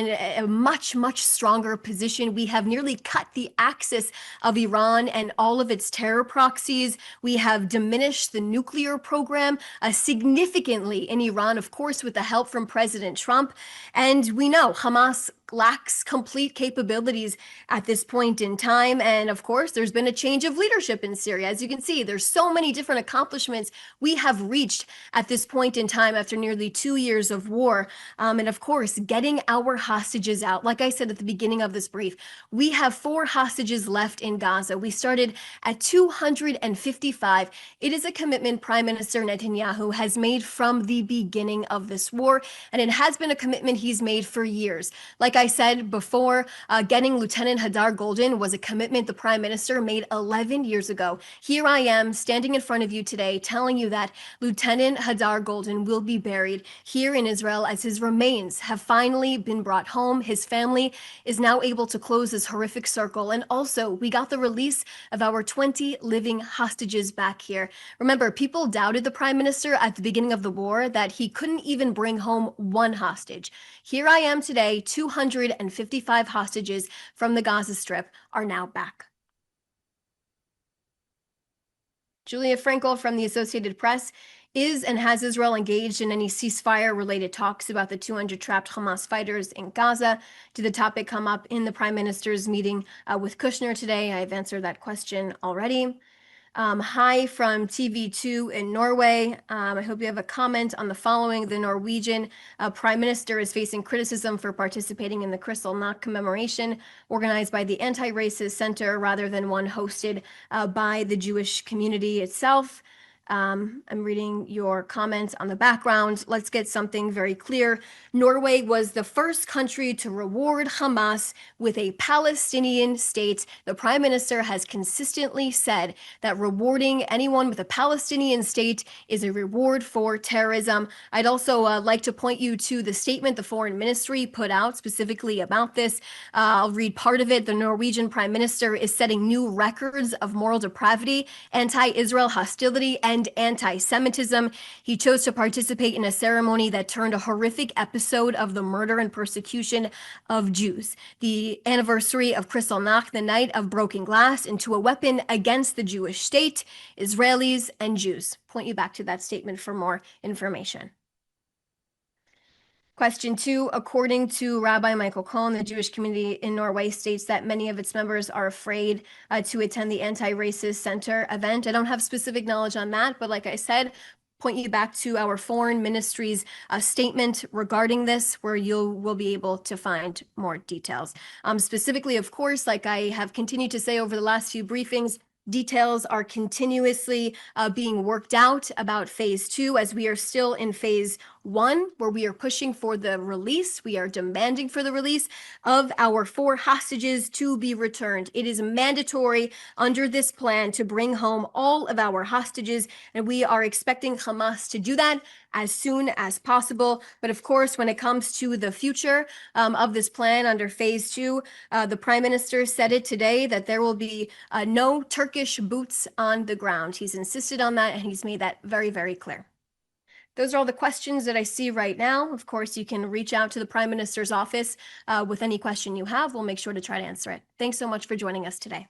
in a much, much stronger position. We have nearly cut the axis of Iran and all of its terror proxies. We have diminished the nuclear program significantly in Iran, of course, with the help from President Trump. And we know Hamas lacks complete capabilities at this point in time. And of course, there's been a change of leadership in Syria. As you can see, there's so many different accomplishments we have reached at this point in time after nearly 2 years of war. And of course, getting our hostages out. Like I said at the beginning of this brief, we have 4 hostages left in Gaza. We started at 255. It is a commitment Prime Minister Netanyahu has made from the beginning of this war, and it has been a commitment he's made for years. Like I said before, getting Lieutenant Hadar Golden was a commitment the Prime Minister made 11 years ago. Here I am standing in front of you today telling you that Lieutenant Hadar Golden will be buried here in Israel as his remains have finally been brought home. His family is now able to close this horrific circle. And also, we got the release of our 20 living hostages back here. Remember, people doubted the Prime Minister at the beginning of the war that he couldn't even bring home 1 hostage. Here I am today, 255 hostages from the Gaza Strip are now back. Julia Frankel from the Associated Press: is and has Israel engaged in any ceasefire-related talks about the 200 trapped Hamas fighters in Gaza? Did the topic come up in the Prime Minister's meeting with Kushner today? I've answered that question already. Hi from TV2 in Norway. I hope you have a comment on the following. The Norwegian Prime Minister is facing criticism for participating in the Kristallnacht commemoration organized by the Anti-Racist Center rather than one hosted by the Jewish community itself. I'm reading your comments on the background. Let's get something very clear. Norway was the first country to reward Hamas with a Palestinian state. The Prime Minister has consistently said that rewarding anyone with a Palestinian state is a reward for terrorism. I'd also like to point you to the statement the Foreign Ministry put out specifically about this. I'll read part of it. The Norwegian Prime Minister is setting new records of moral depravity, anti-Israel hostility, and anti-Semitism. He chose to participate in a ceremony that turned a horrific episode of the murder and persecution of Jews, the anniversary of Kristallnacht, the night of broken glass, into a weapon against the Jewish state, Israelis, and Jews. Point you back to that statement for more information. Question 2, according to Rabbi Michael Cohen, the Jewish community in Norway states that many of its members are afraid to attend the Anti-Racist Center event. I don't have specific knowledge on that, but like I said, point you back to our foreign ministry's statement regarding this, where you will be able to find more details. Specifically, of course, like I have continued to say over the last few briefings, details are continuously being worked out about phase 2, as we are still in phase 1, where we are pushing for the release. We are demanding for the release of our 4 hostages to be returned. It is mandatory under this plan to bring home all of our hostages, and we are expecting Hamas to do that as soon as possible. But of course, when it comes to the future of this plan under phase 2, the Prime Minister said it today that there will be no Turkish boots on the ground. He's insisted on that, and he's made that very, very clear. Those are all the questions that I see right now. Of course, you can reach out to the Prime Minister's office with any question you have. We'll make sure to try to answer it. Thanks so much for joining us today.